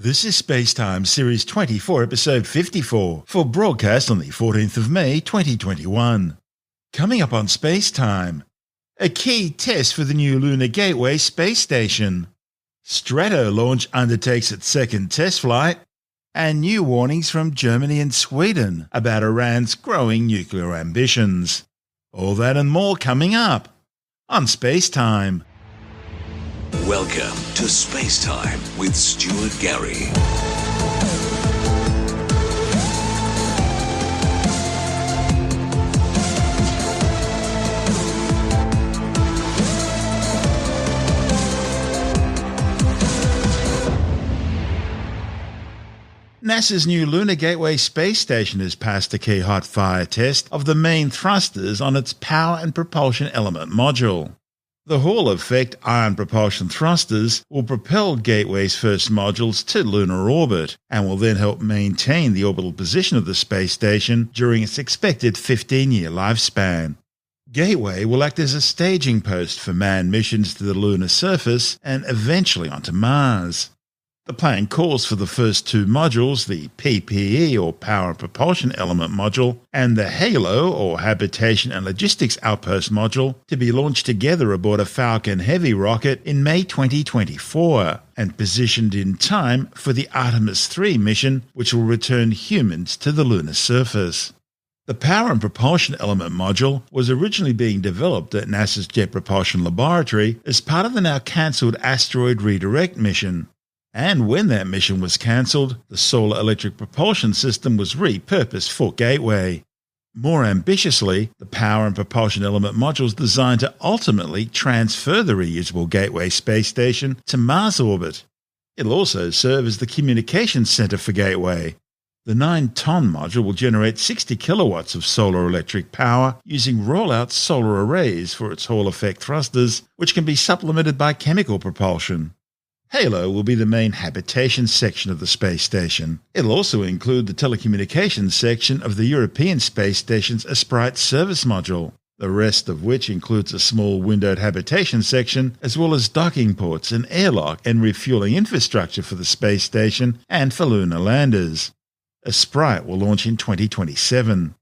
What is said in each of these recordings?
This is SpaceTime Series 24, Episode 54, for broadcast on the 14th of May 2021. Coming up on SpaceTime, a key test for the new Lunar Gateway space station, Stratolaunch undertakes its second test flight, and new warnings from Germany and Sweden about Iran's growing nuclear ambitions. All that and more coming up on SpaceTime. Welcome to SpaceTime with Stuart Gary. NASA's new Lunar Gateway space station has passed a key hot fire test of the main thrusters on its power and propulsion element module. The Hall-effect ion propulsion thrusters will propel Gateway's first modules to lunar orbit and will then help maintain the orbital position of the space station during its expected 15-year lifespan. Gateway will act as a staging post for manned missions to the lunar surface and eventually onto Mars. The plan calls for the first two modules, the PPE or Power and Propulsion Element module and the HALO or Habitation and Logistics Outpost module to be launched together aboard a Falcon Heavy rocket in May 2024 and positioned in time for the Artemis 3 mission, which will return humans to the lunar surface. The Power and Propulsion Element module was originally being developed at NASA's Jet Propulsion Laboratory as part of the now cancelled Asteroid Redirect mission. And when that mission was cancelled, the solar electric propulsion system was repurposed for Gateway. More ambitiously, the Power and Propulsion Element module is designed to ultimately transfer the reusable Gateway space station to Mars orbit. It'll also serve as the communications centre for Gateway. The 9-ton module will generate 60 kilowatts of solar electric power using roll-out solar arrays for its Hall-effect thrusters, which can be supplemented by chemical propulsion. HALO will be the main habitation section of the space station. It'll also include the telecommunications section of the European Space Station's Esprit service module, the rest of which includes a small windowed habitation section, as well as docking ports, an airlock and refueling infrastructure for the space station and for lunar landers. Esprit will launch in 2027.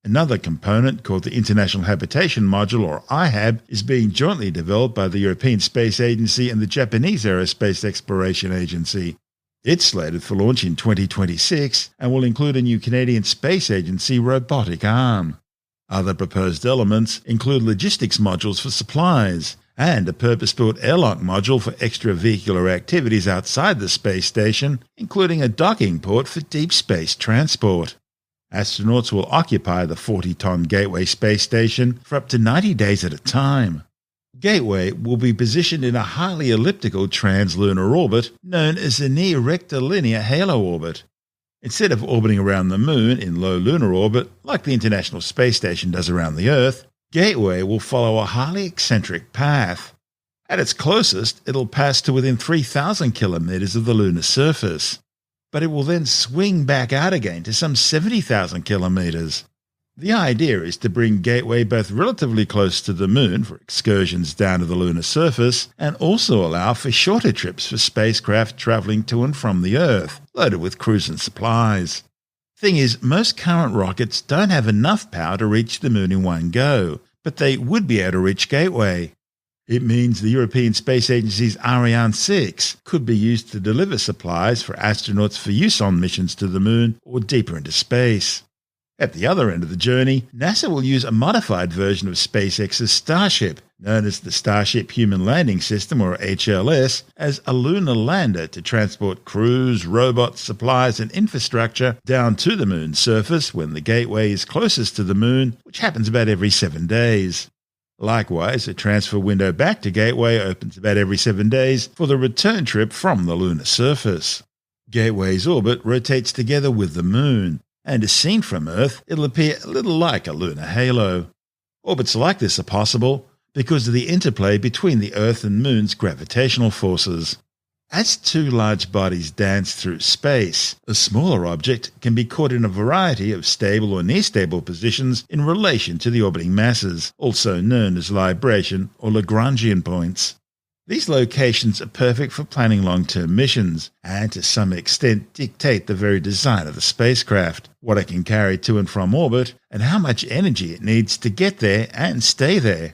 Another component, called the International Habitation Module, or IHAB, is being jointly developed by the European Space Agency and the Japanese Aerospace Exploration Agency. It's slated for launch in 2026 and will include a new Canadian Space Agency robotic arm. Other proposed elements include logistics modules for supplies and a purpose-built airlock module for extravehicular activities outside the space station, including a docking port for deep space transport. Astronauts will occupy the 40-ton Gateway space station for up to 90 days at a time. Gateway will be positioned in a highly elliptical translunar orbit known as the near-rectilinear halo orbit. Instead of orbiting around the Moon in low lunar orbit like the International Space Station does around the Earth, Gateway will follow a highly eccentric path. At its closest, it'll pass to within 3,000 kilometers of the lunar surface, but it will then swing back out again to some 70,000 kilometers. The idea is to bring Gateway both relatively close to the Moon for excursions down to the lunar surface and also allow for shorter trips for spacecraft traveling to and from the Earth, loaded with crews and supplies. Thing is, most current rockets don't have enough power to reach the Moon in one go, but they would be able to reach Gateway. It means the European Space Agency's Ariane 6 could be used to deliver supplies for astronauts for use on missions to the Moon or deeper into space. At the other end of the journey, NASA will use a modified version of SpaceX's Starship, known as the Starship Human Landing System or HLS, as a lunar lander to transport crews, robots, supplies and infrastructure down to the Moon's surface when the Gateway is closest to the Moon, which happens about every 7 days. Likewise, a transfer window back to Gateway opens about every 7 days for the return trip from the lunar surface. Gateway's orbit rotates together with the Moon, and as seen from Earth, it'll appear a little like a lunar halo. Orbits like this are possible because of the interplay between the Earth and Moon's gravitational forces. As two large bodies dance through space, a smaller object can be caught in a variety of stable or near-stable positions in relation to the orbiting masses, also known as libration or Lagrangian points. These locations are perfect for planning long-term missions and to some extent dictate the very design of the spacecraft, what it can carry to and from orbit, and how much energy it needs to get there and stay there.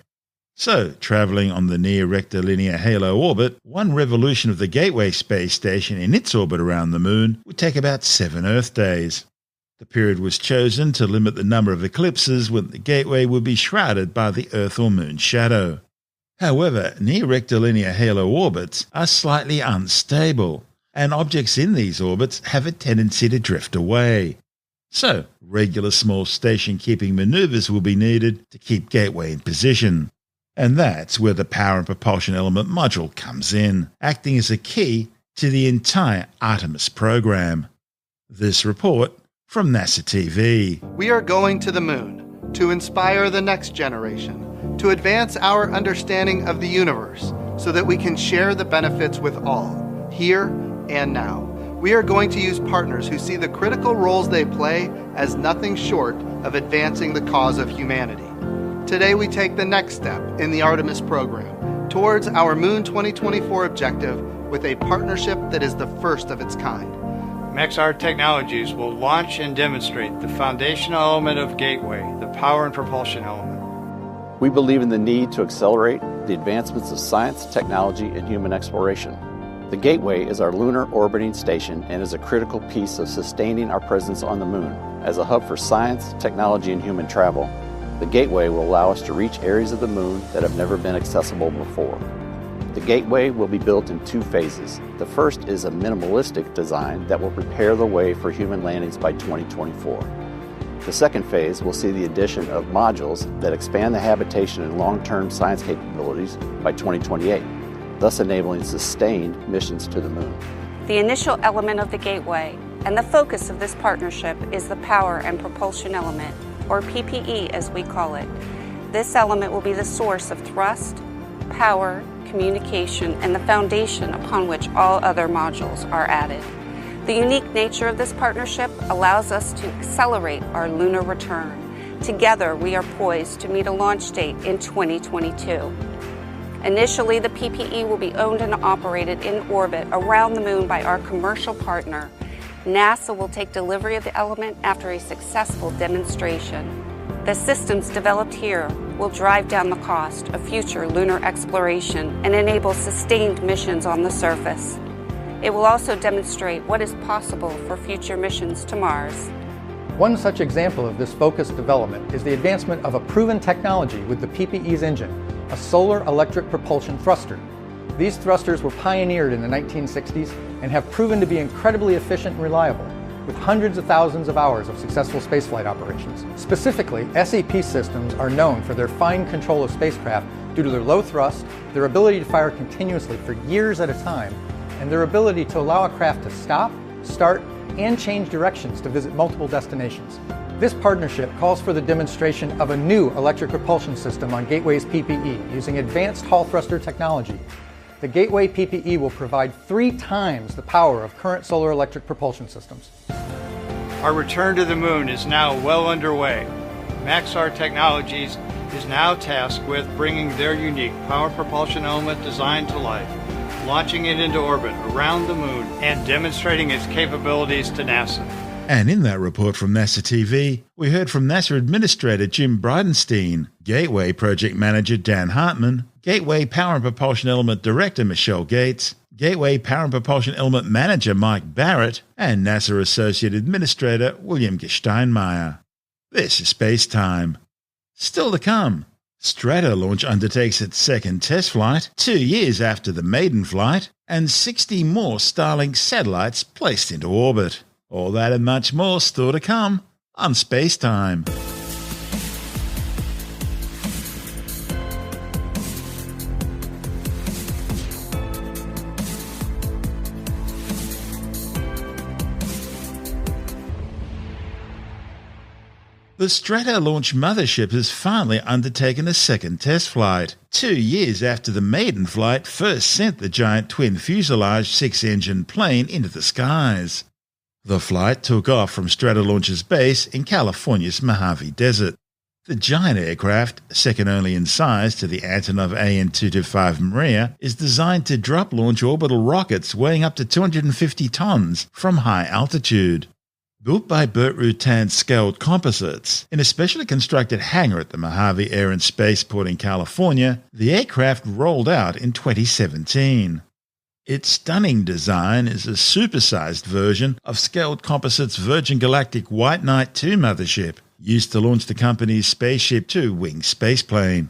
So, travelling on the near rectilinear halo orbit, one revolution of the Gateway space station in its orbit around the Moon would take about 7 Earth days. The period was chosen to limit the number of eclipses when the Gateway would be shrouded by the Earth or Moon shadow. However, near rectilinear halo orbits are slightly unstable, and objects in these orbits have a tendency to drift away. So, regular small station-keeping manoeuvres will be needed to keep Gateway in position. And that's where the power and propulsion element module comes in, acting as a key to the entire Artemis program. This report from NASA TV. We are going to the Moon to inspire the next generation, to advance our understanding of the universe so that we can share the benefits with all, here and now. We are going to use partners who see the critical roles they play as nothing short of advancing the cause of humanity. Today we take the next step in the Artemis program towards our Moon 2024 objective with a partnership that is the first of its kind. Maxar Technologies will launch and demonstrate the foundational element of Gateway, the power and propulsion element. We believe in the need to accelerate the advancements of science, technology, and human exploration. The Gateway is our lunar orbiting station and is a critical piece of sustaining our presence on the Moon. As a hub for science, technology, and human travel, the Gateway will allow us to reach areas of the Moon that have never been accessible before. The Gateway will be built in 2 phases. The first is a minimalistic design that will prepare the way for human landings by 2024. The second phase will see the addition of modules that expand the habitation and long-term science capabilities by 2028, thus enabling sustained missions to the Moon. The initial element of the Gateway and the focus of this partnership is the power and propulsion element, or PPE as we call it. This element will be the source of thrust, power, communication, and the foundation upon which all other modules are added. The unique nature of this partnership allows us to accelerate our lunar return. Together, we are poised to meet a launch date in 2022. Initially, the PPE will be owned and operated in orbit around the Moon by our commercial partner. NASA will take delivery of the element after a successful demonstration. The systems developed here will drive down the cost of future lunar exploration and enable sustained missions on the surface. It will also demonstrate what is possible for future missions to Mars. One such example of this focused development is the advancement of a proven technology with the PPE's engine, a solar electric propulsion thruster. These thrusters were pioneered in the 1960s and have proven to be incredibly efficient and reliable, with hundreds of thousands of hours of successful spaceflight operations. Specifically, SEP systems are known for their fine control of spacecraft due to their low thrust, their ability to fire continuously for years at a time, and their ability to allow a craft to stop, start, and change directions to visit multiple destinations. This partnership calls for the demonstration of a new electric propulsion system on Gateway's PPE using advanced Hall thruster technology. The Gateway PPE will provide 3 times the power of current solar electric propulsion systems. Our return to the Moon is now well underway. Maxar Technologies is now tasked with bringing their unique power propulsion element design to life, launching it into orbit around the Moon, and demonstrating its capabilities to NASA. And in that report from NASA TV, we heard from NASA Administrator Jim Bridenstine, Gateway Project Manager Dan Hartman, Gateway Power and Propulsion Element Director Michelle Gates, Gateway Power and Propulsion Element Manager Mike Barrett, and NASA Associate Administrator William Gesteinmeier. This is SpaceTime. Still to come, Stratolaunch undertakes its second test flight 2 years after the maiden flight, and 60 more Starlink satellites placed into orbit. All that and much more still to come on SpaceTime. The Stratolaunch mothership has finally undertaken a second test flight, 2 years after the maiden flight first sent the giant twin fuselage 6-engine plane into the skies. The flight took off from Stratolaunch's base in California's Mojave Desert. The giant aircraft, second only in size to the Antonov AN-225 Maria, is designed to drop-launch orbital rockets weighing up to 250 tons from high altitude. Built by Burt Rutan's Scaled Composites, in a specially constructed hangar at the Mojave Air and Spaceport in California, the aircraft rolled out in 2017. Its stunning design is a supersized version of Scaled Composites' Virgin Galactic White Knight II mothership, used to launch the company's Spaceship Two winged spaceplane.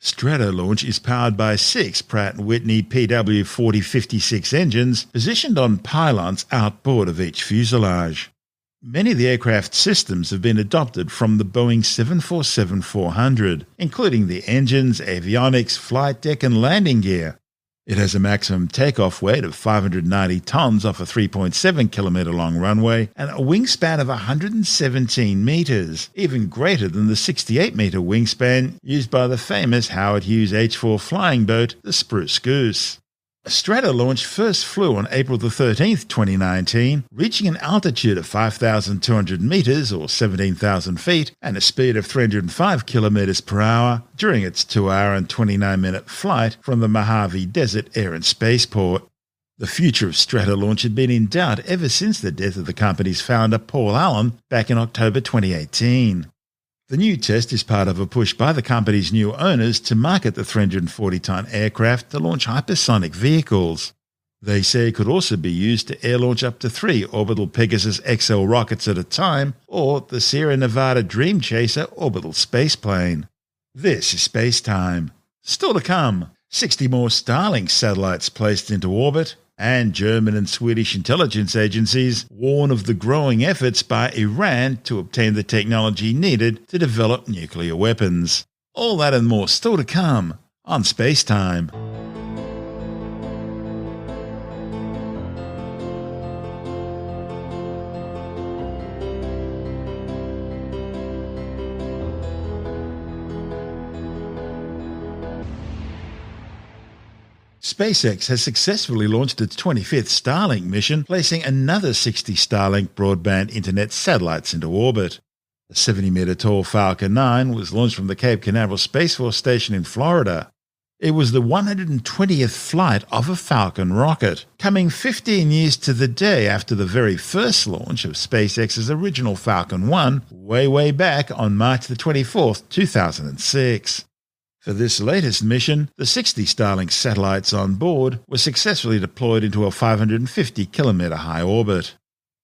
Stratolaunch is powered by 6 Pratt & Whitney PW4056 engines positioned on pylons outboard of each fuselage. Many of the aircraft's systems have been adopted from the Boeing 747-400, including the engines, avionics, flight deck and landing gear. It has a maximum takeoff weight of 590 tons off a 3.7-kilometre long runway and a wingspan of 117 metres, even greater than the 68-metre wingspan used by the famous Howard Hughes H-4 flying boat, the Spruce Goose. Stratolaunch first flew on April 13, 2019, reaching an altitude of 5,200 metres or 17,000 feet and a speed of 305 kilometres per hour during its 2-hour and 29-minute flight from the Mojave Desert Air and Spaceport. The future of Stratolaunch had been in doubt ever since the death of the company's founder Paul Allen back in October 2018. The new test is part of a push by the company's new owners to market the 340-ton aircraft to launch hypersonic vehicles. They say it could also be used to air-launch up to 3 orbital Pegasus XL rockets at a time, or the Sierra Nevada Dream Chaser orbital spaceplane. This is SpaceTime. Still to come, 60 more Starlink satellites placed into orbit, and German and Swedish intelligence agencies warn of the growing efforts by Iran to obtain the technology needed to develop nuclear weapons. All that and more still to come on SpaceTime. SpaceX has successfully launched its 25th Starlink mission, placing another 60 Starlink broadband internet satellites into orbit. The 70-metre-tall Falcon 9 was launched from the Cape Canaveral Space Force Station in Florida. It was the 120th flight of a Falcon rocket, coming 15 years to the day after the very first launch of SpaceX's original Falcon 1, way back on March 24, 2006. For this latest mission, the 60 Starlink satellites on board were successfully deployed into a 550-kilometre high orbit.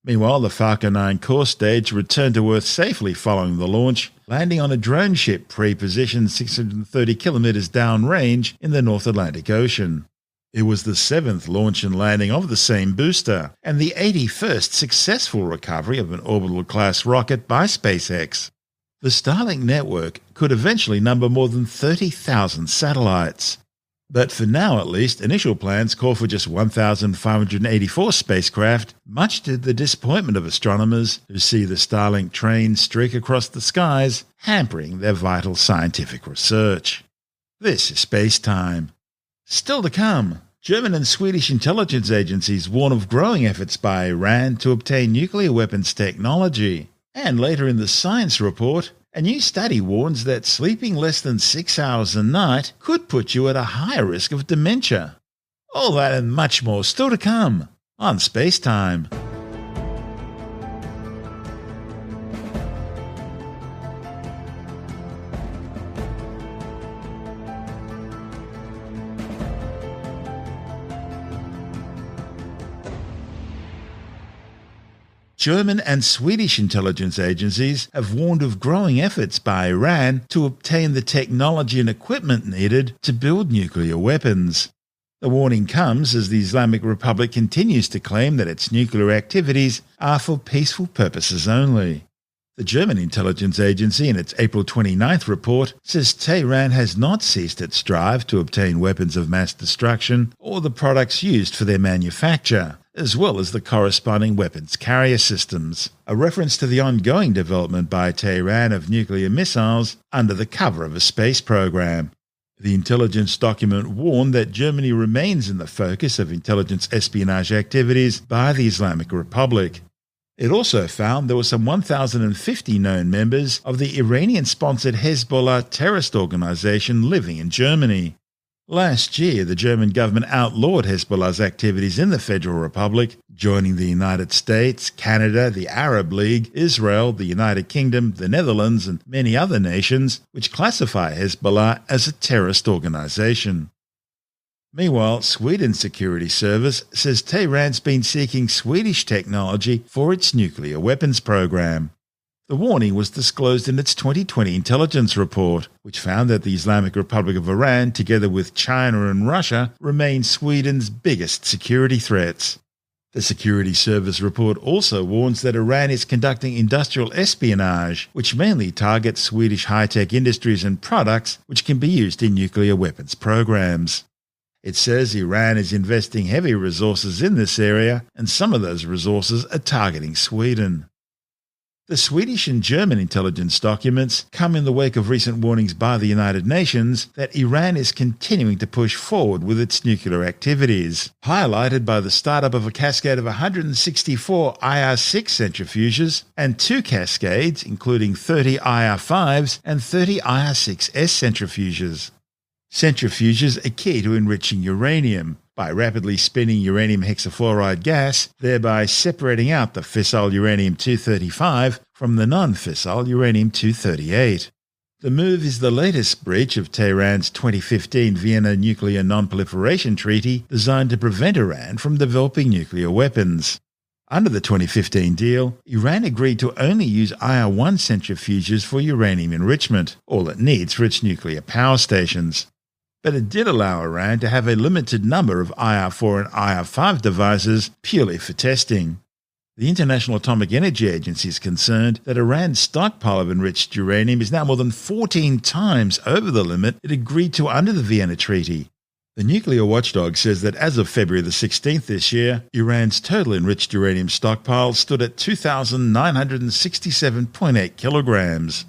Meanwhile, the Falcon 9 core stage returned to Earth safely following the launch, landing on a drone ship pre-positioned 630 kilometres downrange in the North Atlantic Ocean. It was the 7th launch and landing of the same booster, and the 81st successful recovery of an orbital-class rocket by SpaceX. The Starlink network could eventually number more than 30,000 satellites. But for now at least, initial plans call for just 1,584 spacecraft, much to the disappointment of astronomers who see the Starlink train streak across the skies, hampering their vital scientific research. This is SpaceTime. Still to come, German and Swedish intelligence agencies warn of growing efforts by Iran to obtain nuclear weapons technology. And later in the science report, a new study warns that sleeping less than 6 hours a night could put you at a higher risk of dementia. All that and much more still to come on SpaceTime. German and Swedish intelligence agencies have warned of growing efforts by Iran to obtain the technology and equipment needed to build nuclear weapons. The warning comes as the Islamic Republic continues to claim that its nuclear activities are for peaceful purposes only. The German intelligence agency in its April 29th report says Tehran has not ceased its drive to obtain weapons of mass destruction or the products used for their manufacture, as well as the corresponding weapons carrier systems, a reference to the ongoing development by Tehran of nuclear missiles under the cover of a space program. The intelligence document warned that Germany remains in the focus of intelligence espionage activities by the Islamic Republic. It also found there were some 1,050 known members of the Iranian-sponsored Hezbollah terrorist organization living in Germany. Last year, the German government outlawed Hezbollah's activities in the Federal Republic, joining the United States, Canada, the Arab League, Israel, the United Kingdom, the Netherlands, and many other nations, which classify Hezbollah as a terrorist organization. Meanwhile, Sweden's security service says Tehran's been seeking Swedish technology for its nuclear weapons program. The warning was disclosed in its 2020 intelligence report, which found that the Islamic Republic of Iran, together with China and Russia, remain Sweden's biggest security threats. The security service report also warns that Iran is conducting industrial espionage, which mainly targets Swedish high-tech industries and products which can be used in nuclear weapons programs. It says Iran is investing heavy resources in this area, and some of those resources are targeting Sweden. The Swedish and German intelligence documents come in the wake of recent warnings by the United Nations that Iran is continuing to push forward with its nuclear activities, highlighted by the startup of a cascade of 164 IR-6 centrifuges and 2 cascades, including 30 IR-5s and 30 IR-6S centrifuges. Centrifuges are key to enriching uranium by rapidly spinning uranium hexafluoride gas, thereby separating out the fissile uranium-235 from the non-fissile uranium-238. The move is the latest breach of Tehran's 2015 Vienna Nuclear Non-Proliferation Treaty designed to prevent Iran from developing nuclear weapons. Under the 2015 deal, Iran agreed to only use IR-1 centrifuges for uranium enrichment, all it needs for its nuclear power stations. But it did allow Iran to have a limited number of IR-4 and IR-5 devices purely for testing. The International Atomic Energy Agency is concerned that Iran's stockpile of enriched uranium is now more than 14 times over the limit it agreed to under the Vienna Treaty. The nuclear watchdog says that as of February the 16th this year, Iran's total enriched uranium stockpile stood at 2,967.8 kilograms.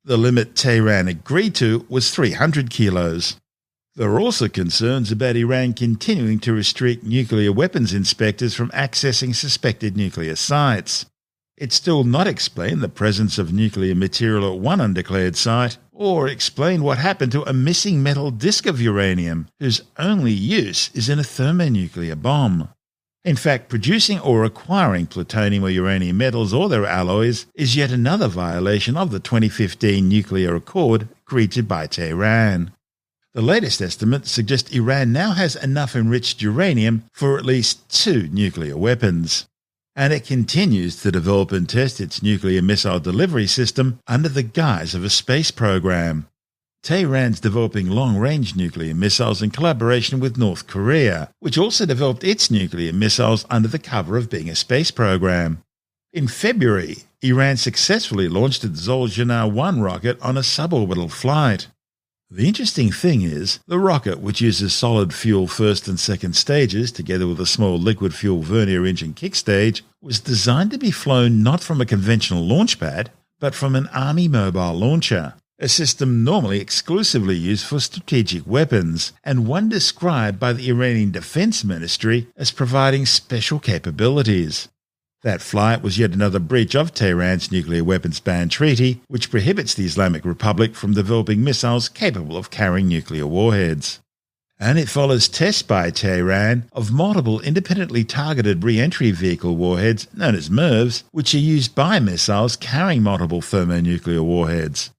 The limit Tehran agreed to was 300 kilos. There are also concerns about Iran continuing to restrict nuclear weapons inspectors from accessing suspected nuclear sites. It's still not explained the presence of nuclear material at one undeclared site, or explained what happened to a missing metal disk of uranium, whose only use is in a thermonuclear bomb. In fact, producing or acquiring plutonium or uranium metals or their alloys is yet another violation of the 2015 nuclear accord agreed to by Tehran. The latest estimates suggest Iran now has enough enriched uranium for at least 2 nuclear weapons. And it continues to develop and test its nuclear missile delivery system under the guise of a space program. Tehran's developing long-range nuclear missiles in collaboration with North Korea, which also developed its nuclear missiles under the cover of being a space program. In February, Iran successfully launched its Zolzyar-1 rocket on a suborbital flight. The interesting thing is, the rocket, which uses solid fuel first and second stages together with a small liquid fuel vernier engine kick stage, was designed to be flown not from a conventional launch pad, but from an Army mobile launcher, a system normally exclusively used for strategic weapons, and one described by the Iranian Defense Ministry as providing special capabilities. That flight was yet another breach of Tehran's nuclear weapons ban treaty, which prohibits the Islamic Republic from developing missiles capable of carrying nuclear warheads. And it follows tests by Tehran of multiple independently targeted re-entry vehicle warheads, known as MIRVs, which are used by missiles carrying multiple thermonuclear warheads.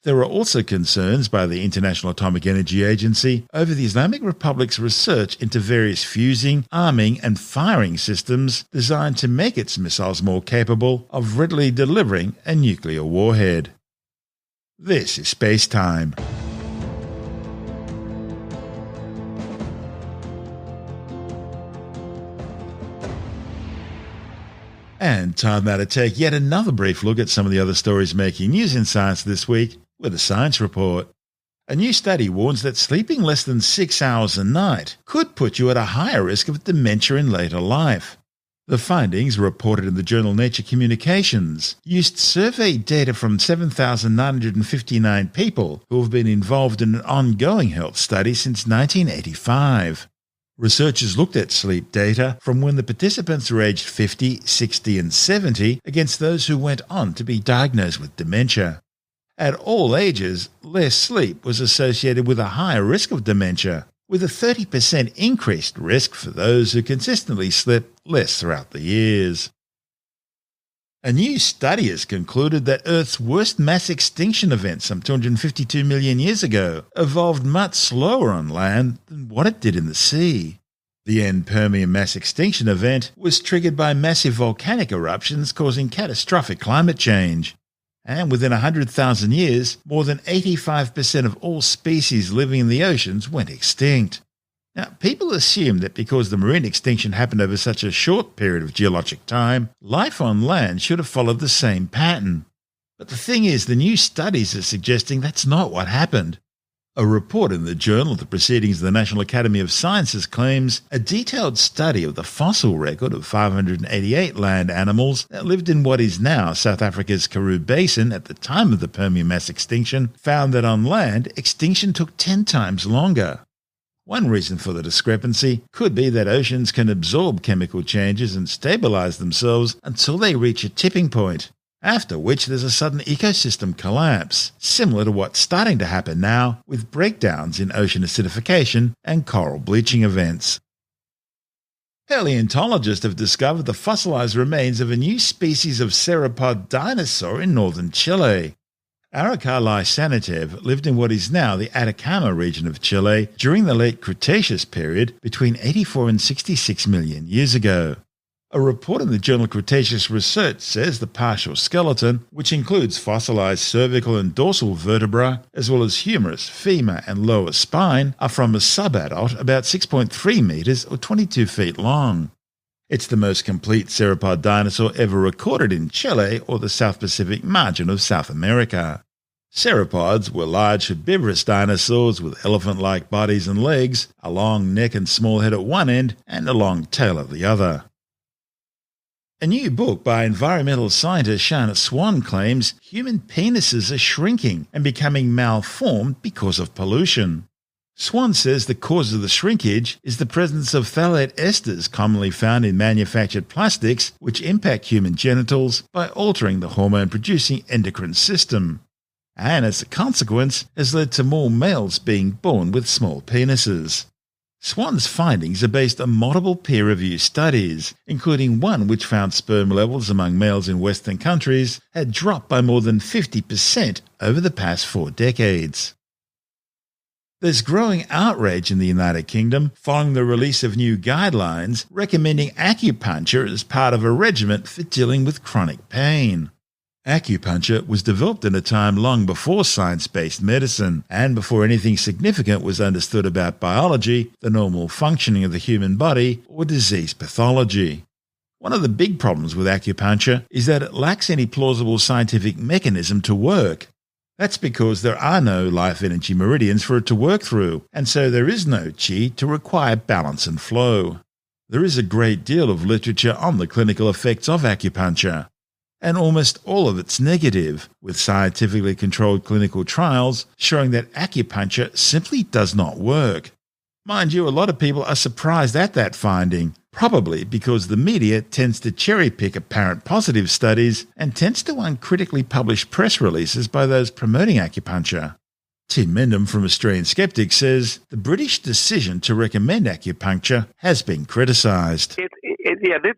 There are also concerns by the International Atomic Energy Agency over the Islamic Republic's research into various fusing, arming, and firing systems designed to make its missiles more capable of readily delivering a nuclear warhead. This is SpaceTime. And time now to take yet another brief look at some of the other stories making news in science this week with a science report. A new study warns that sleeping less than 6 hours a night could put you at a higher risk of dementia in later life. The findings, reported in the journal Nature Communications, used survey data from 7,959 people who have been involved in an ongoing health study since 1985. Researchers looked at sleep data from when the participants were aged 50, 60 and 70 against those who went on to be diagnosed with dementia. At all ages, less sleep was associated with a higher risk of dementia, with a 30% increased risk for those who consistently slept less throughout the years. A new study has concluded that Earth's worst mass extinction event some 252 million years ago evolved much slower on land than what it did in the sea. The end Permian mass extinction event was triggered by massive volcanic eruptions causing catastrophic climate change. And within 100,000 years, more than 85% of all species living in the oceans went extinct. Now, people assume that because the marine extinction happened over such a short period of geologic time, life on land should have followed the same pattern. But the thing is, the new studies are suggesting that's not what happened. A report in the Journal of the Proceedings of the National Academy of Sciences claims a detailed study of the fossil record of 588 land animals that lived in what is now South Africa's Karoo Basin at the time of the Permian mass extinction found that on land, extinction took 10 times longer. One reason for the discrepancy could be that oceans can absorb chemical changes and stabilize themselves until they reach a tipping point, after which there's a sudden ecosystem collapse, similar to what's starting to happen now with breakdowns in ocean acidification and coral bleaching events. Paleontologists have discovered the fossilized remains of a new species of sauropod dinosaur in northern Chile. Araceli sanatev lived in what is now the Atacama region of Chile during the late Cretaceous period between 84 and 66 million years ago. A report in the journal Cretaceous Research says the partial skeleton, which includes fossilized cervical and dorsal vertebra, as well as humerus, femur and lower spine, are from a subadult about 6.3 meters or 22 feet long. It's the most complete sauropod dinosaur ever recorded in Chile or the South Pacific margin of South America. Sauropods were large herbivorous dinosaurs with elephant-like bodies and legs, a long neck and small head at one end, and a long tail at the other. A new book by environmental scientist Shana Swan claims human penises are shrinking and becoming malformed because of pollution. Swan says the cause of the shrinkage is the presence of phthalate esters commonly found in manufactured plastics which impact human genitals by altering the hormone-producing endocrine system, and as a consequence has led to more males being born with small penises. Swan's findings are based on multiple peer-reviewed studies, including one which found sperm levels among males in Western countries had dropped by more than 50% over the past 4 decades. There's growing outrage in the United Kingdom following the release of new guidelines recommending acupuncture as part of a regimen for dealing with chronic pain. Acupuncture was developed in a time long before science-based medicine and before anything significant was understood about biology, the normal functioning of the human body, or disease pathology. One of the big problems with acupuncture is that it lacks any plausible scientific mechanism to work. That's because there are no life energy meridians for it to work through, and so there is no qi to require balance and flow. There is a great deal of literature on the clinical effects of acupuncture, and almost all of it's negative, with scientifically controlled clinical trials showing that acupuncture simply does not work. Mind you, a lot of people are surprised at that finding, probably because the media tends to cherry-pick apparent positive studies and tends to uncritically publish press releases by those promoting acupuncture. Tim Mendham from Australian Skeptics says the British decision to recommend acupuncture has been criticised.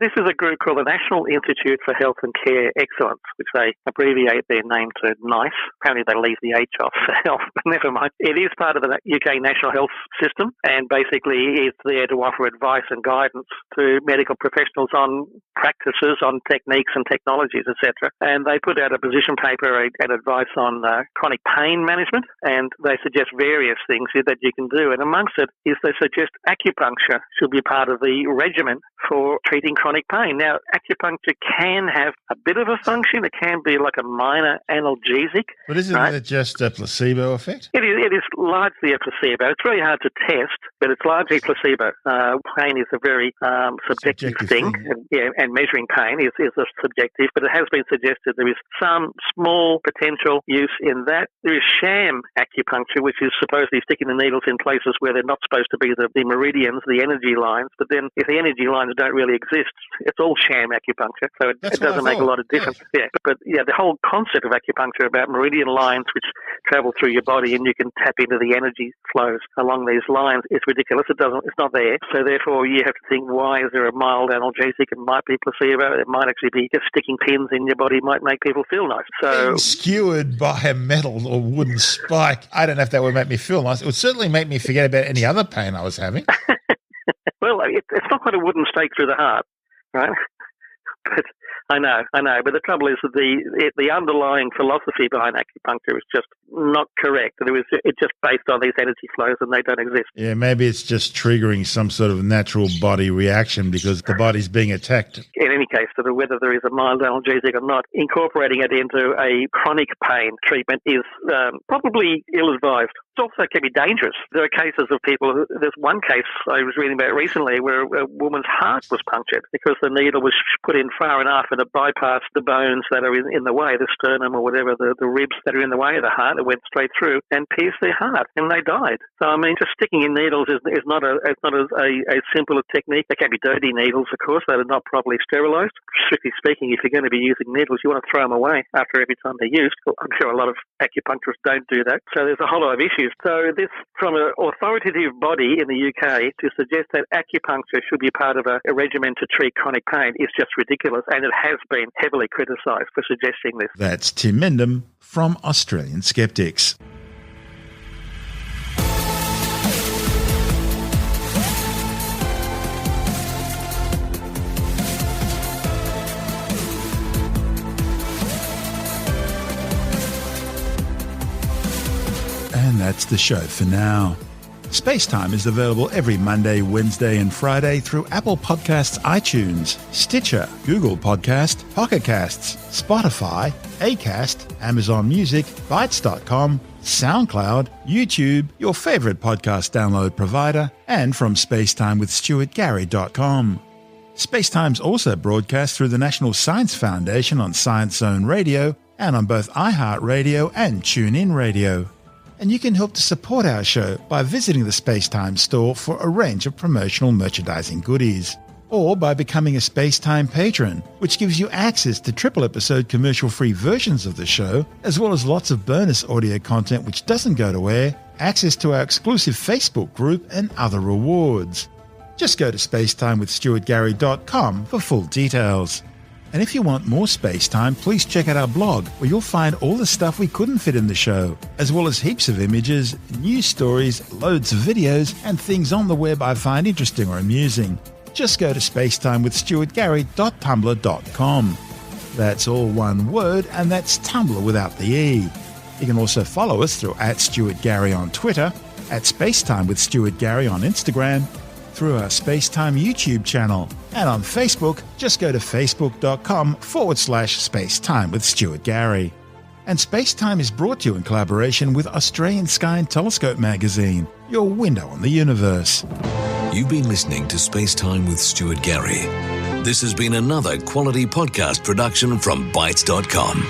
This is a group called the National Institute for Health and Care Excellence, which they abbreviate their name to NICE. Apparently they leave the H off for health, but never mind. It is part of the UK National Health System and basically is there to offer advice and guidance to medical professionals on practices, on techniques and technologies, etc. And they put out a position paper and advice on chronic pain management, and they suggest various things that you can do. And amongst it is they suggest acupuncture should be part of the regimen for treating chronic pain. Now, acupuncture can have a bit of a function. It can be like a minor analgesic. But isn't it just a placebo effect? It is largely a placebo. It's very hard to test, but it's largely placebo. Pain is a very subjective thing. And measuring pain is a subjective, but it has been suggested there is some small potential use in that. There is sham acupuncture, which is supposedly sticking the needles in places where they're not supposed to be, the meridians, the energy lines. But then if the energy lines don't really exist, it's all sham acupuncture. So it doesn't make a lot of difference. Yeah. But the whole concept of acupuncture about meridian lines which travel through your body and you can tap into the energy flows along these lines is ridiculous. It's not there. So therefore you have to think, why is there a mild analgesic? It might be placebo. It might actually be just sticking pins in your body might make people feel nice. So being skewered by a metal or wooden spike, I don't know if that would make me feel nice. It would certainly make me forget about any other pain I was having. Well, it's not quite a wooden stake through the heart, right? But I know. But the trouble is that the underlying philosophy behind acupuncture is just not correct. It's just based on these energy flows and they don't exist. Yeah, maybe it's just triggering some sort of natural body reaction because the body's being attacked. In any case, whether there is a mild analgesic or not, incorporating it into a chronic pain treatment is probably ill-advised. It also can be dangerous. There are cases of people, there's one case I was reading about recently where a woman's heart was punctured because the needle was put in far enough and it bypassed the bones that are in the way, the sternum or whatever, the ribs that are in the way of the heart. It went straight through and pierced their heart and they died. So, I mean, just sticking in needles is not a simple a technique. They can be dirty needles, of course, that are not properly sterilised. Strictly speaking, if you're going to be using needles, you want to throw them away after every time they're used. Well, I'm sure a lot of acupuncturists don't do that. So there's a whole lot of issues. So this, from an authoritative body in the UK, to suggest that acupuncture should be part of a regimen to treat chronic pain is just ridiculous, and it has been heavily criticised for suggesting this. That's Tim Mendham from Australian Skeptics. And that's the show for now. SpaceTime is available every Monday, Wednesday and Friday through Apple Podcasts, iTunes, Stitcher, Google Podcast, Pocket Casts, Spotify, Acast, Amazon Music, Bytes.com, SoundCloud, YouTube, your favourite podcast download provider, and from spacetimewithstuartgary.com. SpaceTime's also broadcast through the National Science Foundation on Science Zone Radio and on both iHeartRadio and TuneIn Radio. And you can help to support our show by visiting the SpaceTime store for a range of promotional merchandising goodies, or by becoming a SpaceTime patron, which gives you access to triple-episode commercial-free versions of the show, as well as lots of bonus audio content which doesn't go to air, access to our exclusive Facebook group, and other rewards. Just go to spacetimewithstuartgary.com for full details. And if you want more SpaceTime, please check out our blog, where you'll find all the stuff we couldn't fit in the show, as well as heaps of images, news stories, loads of videos, and things on the web I find interesting or amusing. Just go to spacetimewithstuartgary.tumblr.com. That's all one word, and that's Tumblr without the E. You can also follow us through @StuartGary on Twitter, @SpaceTimeWithStuartGary on Instagram, through our SpaceTime YouTube channel, and on Facebook, just go to facebook.com/SpaceTime with Stuart Gary. And SpaceTime is brought to you in collaboration with Australian Sky and Telescope magazine, your window on the universe. You've been listening to SpaceTime with Stuart Gary. This has been another quality podcast production from Bytes.com.